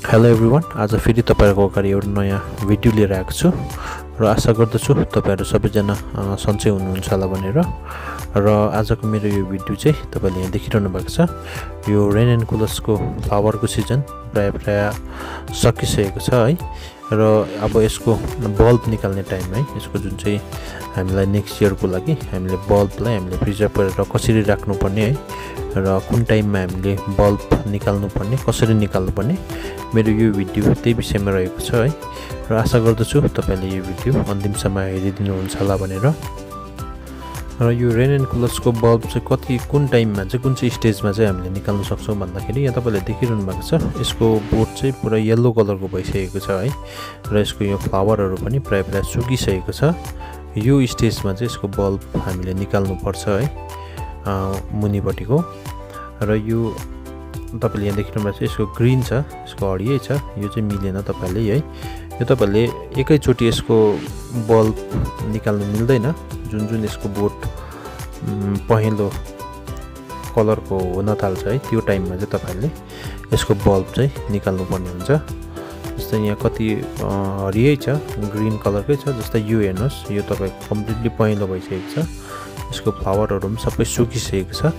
Hello everyone, आज फेरि तपाईहरुको अगाडि एउटा नयाँ भिडियो लिएर आएको छु र आशा गर्दछु तपाईहरु सबैजना सन्चै हुनुहुन्छ होला भनेर। र आजको मेरो यो भिडियो चाहिँ तपाईले यहाँ देखिरहनु भएको छ, यो रेन एन्ड कुलर्सको फ्लावरको सिजन प्राय सकिसकेको छ है। र अब यसको बल्ब निकाल्ने टाइम है, यसको जुन चाहिँ हामीलाई नेक्स्ट इयरको लागि हामीले बल्बलाई हामीले प्रिजर्भ गरेर कसरी राख्नु पर्ने है र कुन टाइममा हामीले बल्ब निकाल्नु पर्ने, कसरी निकाल्नु पर्ने, मेरो यो भिडियो त्यही विषयमा रहेको छ है। र आशा गर्दछु तपाईले यो भिडियो अन्तिमसम्म हेरिदिनु हुन्छ होला भनेर। र यो रेन एन्ड कुलर्सको बल्ब चाहिँ कुन टाइममा चाहिँ कुन चाहिँ स्टेजमा चाहिँ हामीले निकाल्न सक्छौं भन्दाखेरि यहाँ तपाईले देखिरहनु भएको छ, यसको बोट चाहिँ पुरा येलो कलरको भइसकेको छ है र यसको यो फ्लावरहरु पनि प्राय सुकिसकेको छ। यो स्टेजमा चाहिँ यसको बल्ब हामीले निकाल्नु पर्छ है मुनिपट्टिको। र यो तपाईले यहाँ देखिरहनु भएको छ, यसको ग्रीन छ, यसको हरियै छ, यो चाहिँ मिलेन तपाईले है। यो तपाईले एकैचोटी यसको बल्ब निकाल्नु मिल्दैन, जुन यसको बोट पहेँलो कलरको हुन थाल्छ है, त्यो टाइममा चाहिँ तपाईले यसको बल्ब चाहिँ निकाल्नु पर्ने हुन्छ। जस्तै यहाँ कति हरियै छ, ग्रीन कलरकै छ, जस्तै यो हेर्नुहोस्, यो तपाईको कम्प्लिटली पहेँलो भइसकेको छ, यसको फ्लावरहरु पनि सबै सुकिसकेको छ।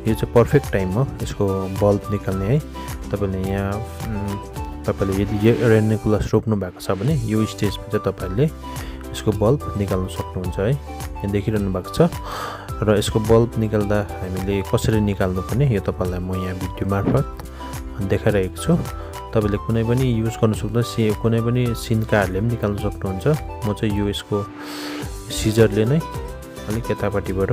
यो चाहिँ पर्फेक्ट टाइम हो यसको बल्ब निकाल्ने है। तपाईले यहाँ तपाईले यदि रेन एन्ड कुलर्स रोप्नु भएको छ भने यो स्टेजमा चाहिँ तपाईले यसको बल्ब निकाल्न सक्नुहुन्छ है। यहाँ देखिरहनु भएको छ। र यसको बल्ब निकाल्दा हामीले कसरी निकाल्नु पर्ने यो तपाईलाई म यहाँ भिडियो मार्फत देखाइरहेको छु। तपाईले कुनै पनि युज गर्न सक्नुहुन्छ, कुनै पनि सिन्काहरुले पनि निकाल्न सक्नुहुन्छ। म चाहिँ यो यसको सिजरले नै अलिक यतापट्टिबाट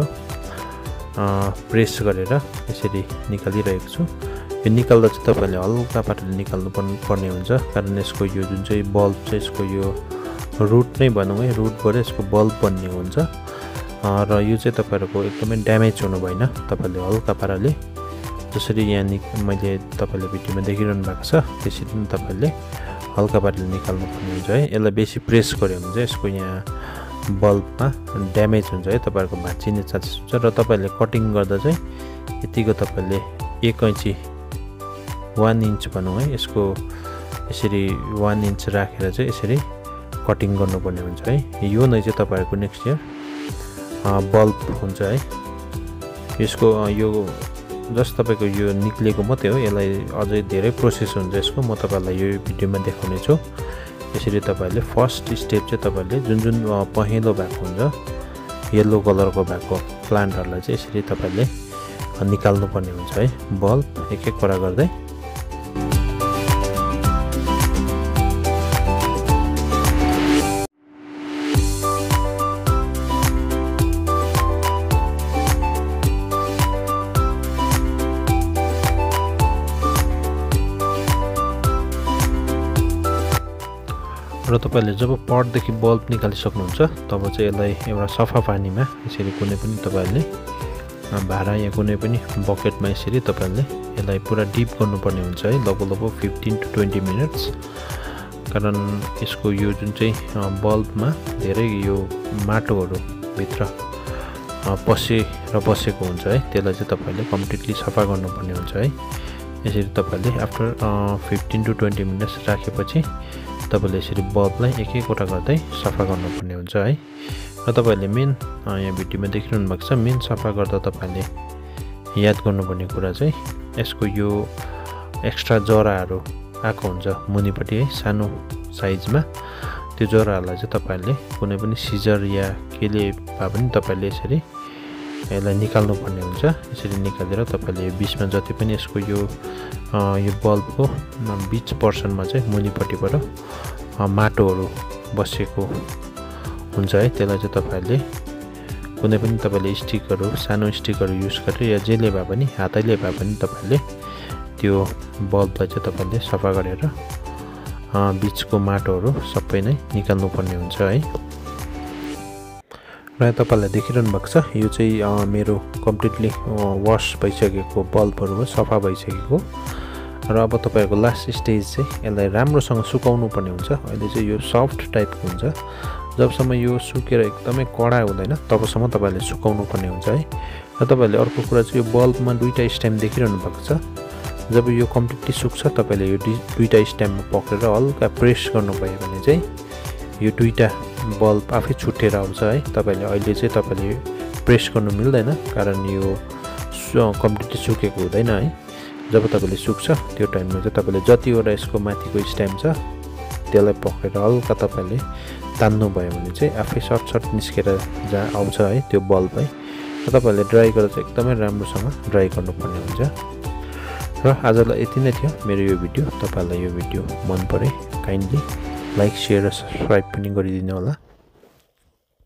प्रेस गरेर यसरी निकालिरहेको छु। यो निकाल्दा चाहिँ तपाईले हल्का पाराले निकाल्नु पर्ने हुन्छ, कारण यसको यो जुन चाहिँ बल्ब चाहिँ यसको यो रुट नै भनौँ है, रुटबाट यसको बल्ब बन्ने हुन्छ। र यो चाहिँ तपाईहरुको एकदमै ड्यामेज हुनु भएन, तपाईले हल्का पाराले जसरी यहाँ मैले तपाईले भिडियोमा देखिरहनु भएको छ त्यसरी नै तपाईले हल्का पाराले निकाल्नु पर्ने हुन्छ है। यसलाई बेसी प्रेस गर्यो भने चाहिँ यसको यहाँ बल्बमा ड्यामेज हुन्छ है, तपाईहरुको भाँचिने चान्सेस हुन्छ। र तपाईले कटिङ गर्दा चाहिँ यतिको तपाईले 1 इन्ची 1 इन्च भनौँ है, यसको यसरी 1 इन्च राखेर चाहिँ यसरी कटिङ गर्नुपर्ने हुन्छ है। यो नै चाहिँ तपाईहरुको नेक्स्ट इयर बल्ब हुन्छ है। यसको यो जस्ट तपाईको यो निक्लेको मात्रै हो, यसलाई अझै धेरै प्रोसेस हुन्छ यसको, म तपाईलाई यो भिडियोमा देखाउने छु। यसरी तपाईले फर्स्ट स्टेप चाहिँ तपाईले जुन पहेँलो भएको हुन्छ, येलो कलरको भएको प्लान्टहरुलाई चाहिँ यसरी तपाईले निकाल्नु पर्ने हुन्छ है, बल्ब एक वटा गर्दै। र तपाईले जब पटदेखि बल्ब निकालिसक्नुहुन्छ तब चाहिँ यसलाई एउटा सफा पानीमा यसरी कुनै पनि तपाईले भाँडा या कुनै पनि बकेटमा यसरी तपाईले यसलाई पुरा डिप गर्नुपर्ने हुन्छ है, लगभग 15 to 20 मिनट्स। कारण यसको यो जुन चाहिँ बल्बमा धेरै यो माटोहरु भित्र बसेको हुन्छ है, त्यसलाई चाहिँ तपाईले कम्प्लिटली सफा गर्नुपर्ने हुन्छ है। यसरी तपाईले आफ्टर 15 to 20 मिनट्स राखेपछि तपाईले यसरी बल्बलाई एक वटा गर्दै सफा गर्नुपर्ने हुन्छ है। र तपाईले मेन यहाँ भिडियोमा देखिरहनु भएको छ, मेन सफा गर्दा तपाईले याद गर्नुपर्ने कुरा चाहिँ यसको यो एक्स्ट्रा जराहरु आएको हुन्छ मुनिपट्टि है, सानो साइजमा, त्यो जराहरुलाई चाहिँ तपाईले कुनै पनि सिजर या केले भए पनि तपाईले यसरी यसलाई निकाल्नु पर्ने हुन्छ। यसरी निकालेर तपाईले बीचमा जति पनि यसको यो बल्बको बीच पोर्सनमा चाहिँ मुनिपट्टिबाट माटोहरु बसेको हुन्छ है, त्यसलाई चाहिँ तपाईले कुनै पनि तपाईले स्टिकहरु, सानो स्टिकहरु युज गरेर या जेले भए पनि हातैले भए पनि तपाईले त्यो बल्बलाई चाहिँ तपाईले सफा गरेर बीचको माटोहरु सबै नै निकाल्नु पर्ने हुन्छ है। र तपाईलाई देखिरहनु भएको छ, यो चाहिँ मेरो कम्प्लिटली वाश भइसकेको बल्बहरु हो, सफा भइसकेको। र अब तपाईहरुको लास्ट स्टेज चाहिँ यसलाई राम्रोसँग सुकाउनु पर्ने हुन्छ। अहिले चाहिँ यो सफ्ट टाइपको हुन्छ, जबसम्म यो सुकेर एकदमै कडा हुँदैन तबसम्म तपाईले सुकाउनु पर्ने हुन्छ है। र तपाईले अर्को कुरा चाहिँ यो बल्बमा दुईटा स्टेम देखिरहनु भएको छ, जब यो कम्प्लिटली सुक्छ तपाईले यो दुईटा स्ट्याम्पमा पक्रेर हल्का प्रेस गर्नुभयो भने चाहिँ यो दुईटा बल्ब आफै छुटेर आउँछ है। तपाईले अहिले चाहिँ तपाईले प्रेस गर्नु मिल्दैन कारण यो कम्प्लिटली सुकेको हुँदैन है। जब तपाईले सुक्छ त्यो टाइममा चाहिँ तपाईले जतिवटा यसको माथिको स्ट्याम्प छ त्यसलाई पक्रेर हल्का तपाईले तान्नु भयो भने चाहिँ आफै सर्ट निस्केर आउँछ है त्यो बल्ब है। तपाईले ड्राई गरेर चाहिँ एकदमै राम्रोसँग ड्राई गर्नुपर्ने हुन्छ। र आजलाई यति नै थियो मेरो यो भिडियो। तपाईलाई यो भिडियो मन परे काइन्डली लाइक शेयर र सब्स्क्राइब पनि गरिदिनु होला।